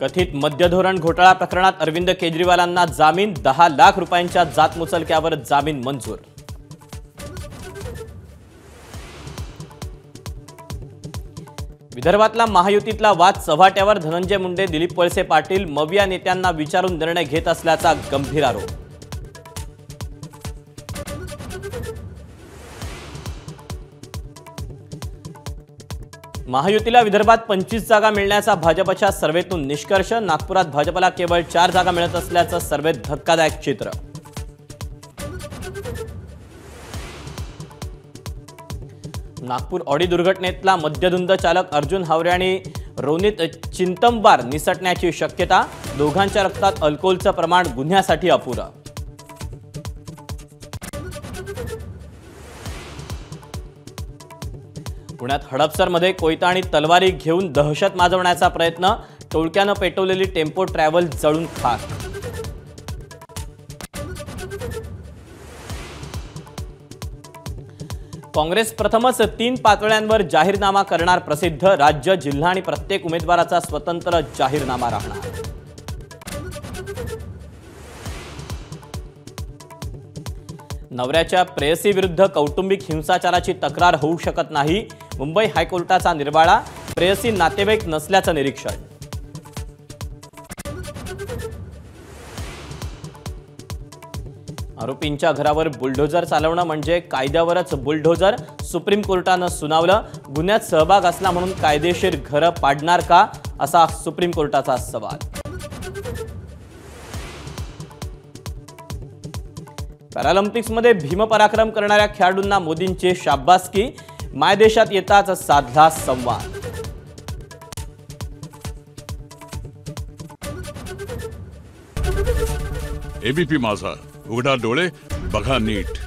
कथित मद्यधोरण घोटाळा प्रकरणात अरविंद केजरीवालांना जामीन, 10 लाख रुपयांच्या जात मुचलक्यावर जामीन मंजूर। विदर्भातला महायुतीतला वाद चव्हाट्यावर, धनंजय मुंडे, दिलीप वळसे पाटील मविया नेत्यांना विचारून निर्णय घेत असल्याचा गंभीर आरोप। महायुतीला विदर्भात 25 जागा मिळण्याचा भाजपच्या सर्व्हेतून निष्कर्ष, नागपुरात भाजपला केवळ 4 जागा मिळत असल्याचं सर्व्हेत धक्कादायक चित्र। नागपूर ऑडी दुर्घटनेतला मद्यधुंद चालक अर्जुन हावरे आणि रोनित चिंतमवार निसटण्याची शक्यता, दोघांच्या रक्तात अल्कोहोलचं प्रमाण गुन्ह्यासाठी अपुरं। पुण्यात हडपसरमध्ये कोयता आणि तलवारी घेऊन दहशत माजवण्याचा प्रयत्न, टोळक्यानं पेटवलेली टेम्पो ट्रॅव्हल जळून खाक। काँग्रेस प्रथमच 3 पातळ्यांवर जाहीरनामा करणार प्रसिद्ध, राज्य, जिल्हा आणि प्रत्येक उमेदवाराचा स्वतंत्र जाहीरनामा राहणार। नवऱ्याच्या प्रेयसी विरुद्ध कौटुंबिक हिंसाचाराची तक्रार होऊ शकत नाही, मुंबई हायकोर्टाचा निर्वाळा, प्रेयसी नातेवाईक नसल्याचं निरीक्षण। आरोपींच्या घरावर बुलडोझर चालवणं म्हणजे कायद्यावरच बुलडोझर, सुप्रीम कोर्टानं सुनावलं, गुन्ह्यात सहभाग असला म्हणून कायदेशीर घरं पाडणार का, असा सुप्रीम कोर्टाचा सवाल। पॅरालिम्पिक्समध्ये भीमपराक्रम करणाऱ्या खेळाडूंना मोदींची शाबासकी, मायदेशात येताच साधला संवाद। एबीपी माझा, उघडा डोळे बघा नीट।